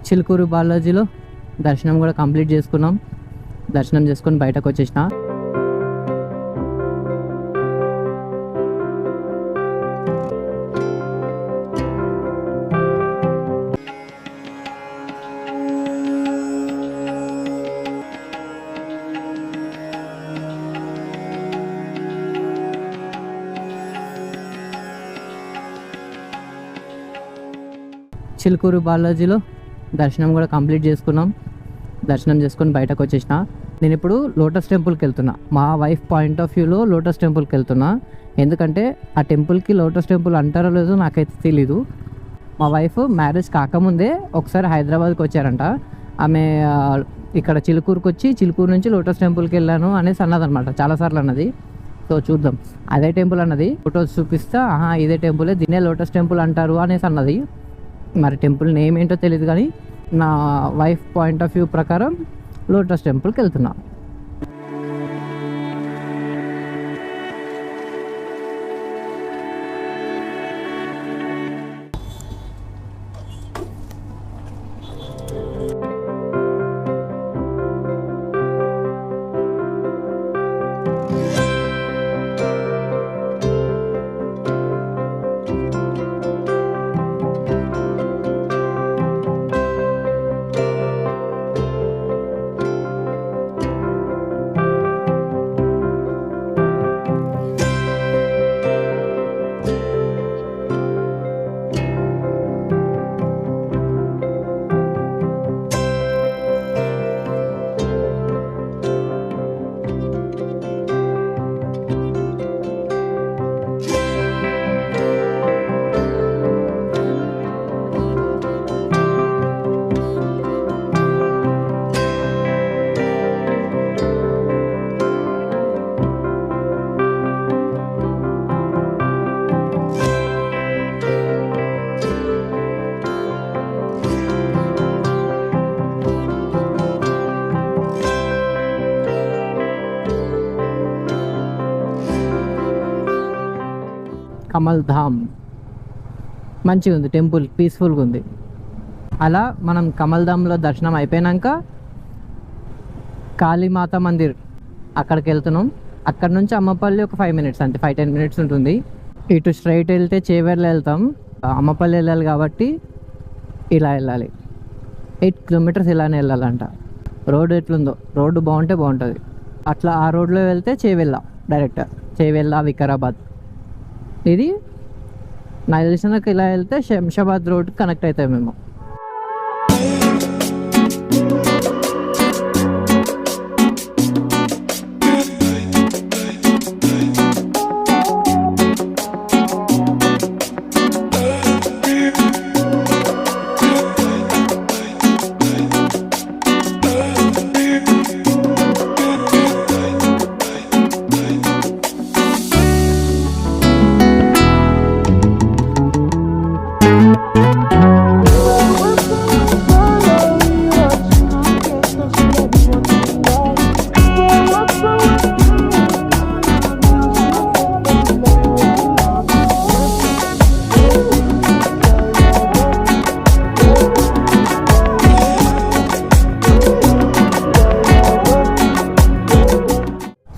చిలుకూరు బాలాజీలో దర్శనం కూడా కంప్లీట్ చేసుకున్నాం. దర్శనం చేసుకొని బయటకు వచ్చేసిన. చిలుకూరు బాలాజీలో దర్శనం కూడా కంప్లీట్ చేసుకున్నాం. దర్శనం చేసుకొని బయటకు వచ్చేసిన. నేను ఇప్పుడు లోటస్ టెంపుల్కి వెళ్తున్నా. మా వైఫ్ పాయింట్ ఆఫ్ వ్యూలో లోటస్ టెంపుల్కి వెళ్తున్నా. ఎందుకంటే ఆ టెంపుల్కి లోటస్ టెంపుల్ అంటారో లేదో నాకైతే తెలీదు. మా వైఫ్ మ్యారేజ్ కాకముందే ఒకసారి హైదరాబాద్కి వచ్చారంట. ఆమె ఇక్కడ చిలుకూరుకి వచ్చి చిలుకూరు నుంచి లోటస్ టెంపుల్కి వెళ్ళాను అనేసి అన్నదనమాట. చాలాసార్లు అన్నది. సో చూద్దాం అదే టెంపుల్ అన్నది. ఫొటోస్ చూపిస్తా, ఇదే టెంపులే, దీన్నే లోటస్ టెంపుల్ అంటారు అనేసి అన్నది. మరి టెంపుల్ నేమ్ ఏంటో తెలియదు, కానీ నా వైఫ్ పాయింట్ ఆఫ్ వ్యూ ప్రకారం లోటస్ టెంపుల్కి వెళ్తున్నా. కమల్ ధామ్ మంచిగా ఉంది, టెంపుల్ పీస్ఫుల్గా ఉంది. అలా మనం కమల్ ధామ్లో దర్శనం అయిపోయాక కాళీమాత మందిర్ అక్కడికి వెళ్తున్నాం. అక్కడ నుంచి అమ్మపల్లి ఒక 5 minutes, అంతే 5-10 minutes ఉంటుంది. ఇటు స్ట్రైట్ వెళ్తే చేవేర్లో వెళ్తాం. అమ్మపల్లి వెళ్ళాలి కాబట్టి ఇలా వెళ్ళాలి. 8 kilometers ఇలానే వెళ్ళాలంట. రోడ్డు ఎట్లుందో, రోడ్డు బాగుంటే బాగుంటుంది. అట్లా ఆ రోడ్లో వెళ్తే చేవెళ్ళ, డైరెక్ట్ చేవెళ్ళ వికారాబాద్. ఇది నాకు తెలిసినాక ఇలా వెళ్తే శంషాబాద్ రోడ్ కనెక్ట్ అవుతాయి మేము.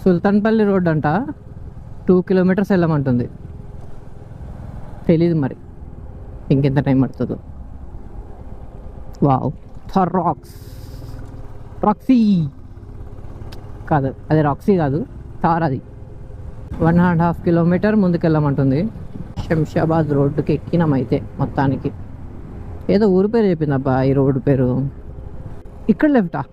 సుల్తాన్పల్లి రోడ్ అంట 2 kilometers వెళ్ళమంటుంది. తెలీదు మరి ఇంకెంత టైం పడుతుందో. వావ్, థర్ రాక్సీ కాదు, అదే రాక్సీ కాదు, థార్. అది 1.5 kilometer ముందుకు వెళ్ళమంటుంది. శంషాబాద్ రోడ్డుకి ఎక్కినామైతే మొత్తానికి. ఏదో ఊరు పేరు చెప్పింది అబ్బా ఈ రోడ్డు పేరు. ఇక్కడ లెఫ్టా?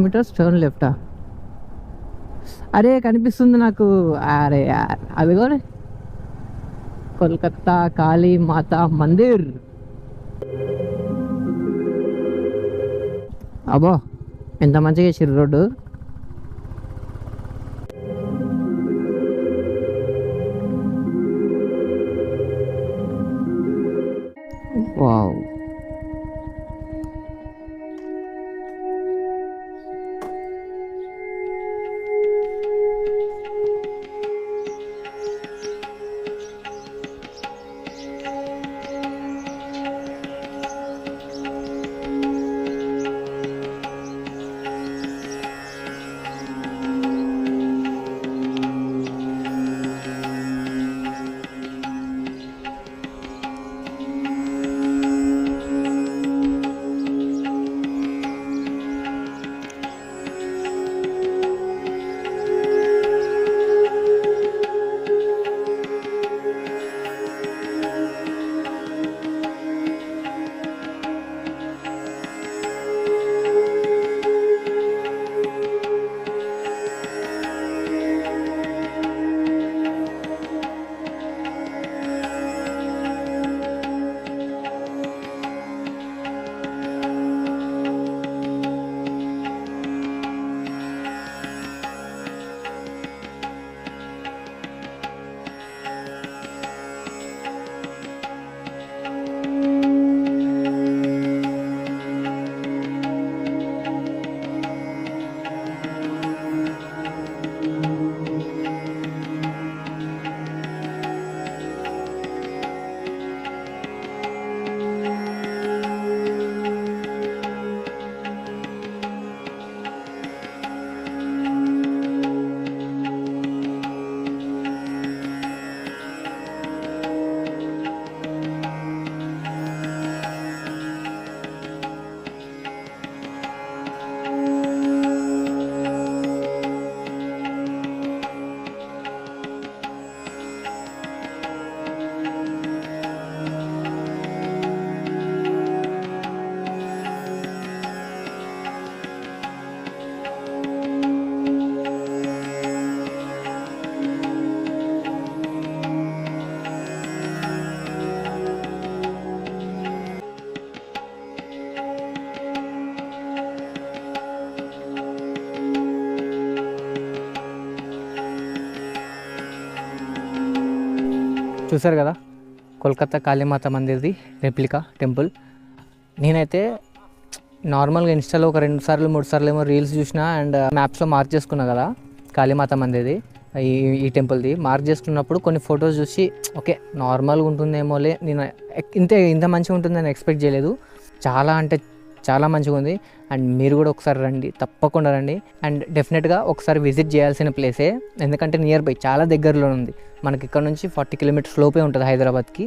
meters turn లెఫ్టా? అరే కనిపిస్తుంది నాకు. అరే అదిగో కోల్కతా కాళీ మాతా మందిర్. అబ్బో ఎంత మంచిగా వేసారు రోడ్డు. వావ్, చూసారు కదా కోల్కతా కాళీమాత మందిర్ది రెప్లికా టెంపుల్. నేనైతే నార్మల్గా ఇన్స్టాలో ఒక 2 సార్లు 3 సార్లు ఏమో రీల్స్ చూసిన అండ్ మ్యాప్స్లో మార్క్ చేసుకున్నా కదా కాళీమాత మందిర్ది ఈ టెంపుల్ది. మార్క్ చేసుకున్నప్పుడు కొన్ని ఫొటోస్ చూసి ఓకే నార్మల్గా ఉంటుందేమోలే, నేను ఇంత మంచిగా ఉంటుందని ఎక్స్పెక్ట్ చేయలేదు. చాలా అంటే చాలా మంచిగా ఉంది. అండ్ మీరు కూడా ఒకసారి రండి, తప్పకుండా రండి. అండ్ డెఫినెట్గా ఒకసారి విజిట్ చేయాల్సిన ప్లేసే, ఎందుకంటే నియర్ బై చాలా దగ్గరలో ఉంది. మనకి ఇక్కడ నుంచి 40 కిలోమీటర్స్ లోపే ఉంటుంది హైదరాబాద్కి.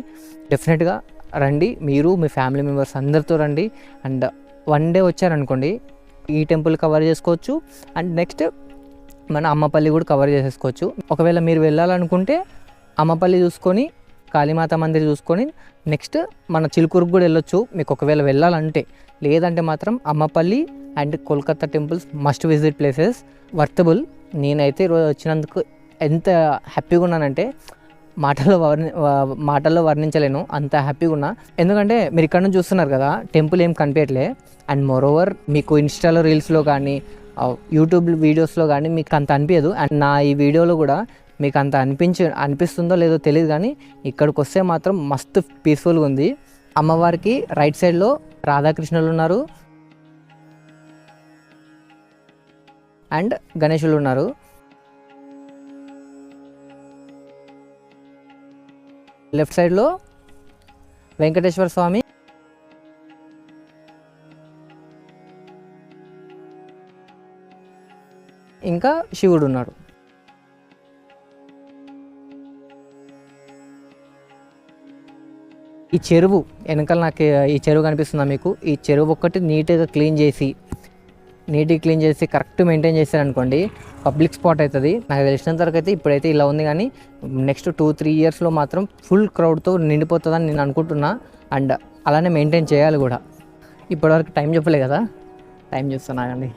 డెఫినెట్గా రండి, మీరు మీ ఫ్యామిలీ మెంబర్స్ అందరితో రండి. అండ్ 1 డే వచ్చారనుకోండి ఈ టెంపుల్ కవర్ చేసుకోవచ్చు. అండ్ నెక్స్ట్ మన అమ్మపల్లి కూడా కవర్ చేసేసుకోవచ్చు. ఒకవేళ మీరు వెళ్ళాలనుకుంటే అమ్మపల్లి చూసుకొని కాళీమాత మందిర్ చూసుకొని నెక్స్ట్ మన చిలుకూరుకు కూడా వెళ్ళొచ్చు మీకు ఒకవేళ వెళ్ళాలంటే. లేదంటే మాత్రం Ammapalli and Kolkata temples must visit places, worthable. నేనైతే ఈరోజు వచ్చినందుకు ఎంత హ్యాపీగా ఉన్నానంటే మాటల్లో వర్ణించలేను, అంత హ్యాపీగా ఉన్నా. ఎందుకంటే మీరు ఇక్కడ నుంచి చూస్తున్నారు కదా టెంపుల్ ఏం కనిపించట్లే. అండ్ మోరోవర్ మీకు ఇన్స్టాలో రీల్స్లో కానీ యూట్యూబ్ వీడియోస్లో కానీ మీకు అంత అనిపించదు. అండ్ నా ఈ వీడియోలో కూడా మీకు అంత అనిపిస్తుందో లేదో తెలియదు, కానీ ఇక్కడికి వస్తే మాత్రం మస్తు పీస్ఫుల్గా ఉంది. అమ్మవారికి రైట్ సైడ్లో రాధాకృష్ణులు ఉన్నారు అండ్ గణేశులు ఉన్నారు. లెఫ్ట్ సైడ్లో వెంకటేశ్వర స్వామి, ఇంకా శివుడు ఉన్నాడు. ఈ చెరువు వెనకాల నాకు ఈ చెరువు కనిపిస్తుందా మీకు? ఈ చెరువు ఒక్కటి నీట్గా క్లీన్ చేసి కరెక్ట్ మెయింటైన్ చేశారనుకోండి పబ్లిక్ స్పాట్ అవుతుంది. నాకు తెలిసినంత వరకు అయితే ఇప్పుడైతే ఇలా ఉంది, కానీ నెక్స్ట్ 2-3 ఇయర్స్లో మాత్రం ఫుల్ క్రౌడ్తో నిండిపోతుందని నేను అనుకుంటున్నా. అండ్ అలానే మెయింటైన్ చేయాలి కూడా. ఇప్పటివరకు టైం చెప్పలే కదా, టైం చూస్తున్నా కానీ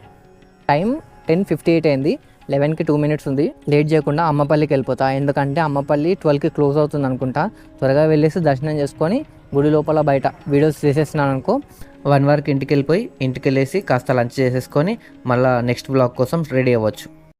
టైం 10:58 అయింది. 11కి 2 మినిట్స్ ఉంది. లేట్ చేయకుండా అమ్మపల్లికి వెళ్ళిపోతా, ఎందుకంటే అమ్మపల్లి 12కి క్లోజ్ అవుతుంది అనుకుంటా. త్వరగా వెళ్ళేసి దర్శనం చేసుకొని గుడి లోపల బయట వీడియోస్ చేసేస్తున్నాను అనుకో, 1 వరకు ఇంటికి వెళ్ళేసి కాస్త లంచ్ చేసేసుకొని మళ్ళీ నెక్స్ట్ బ్లాగ్ కోసం రెడీ అవ్వచ్చు.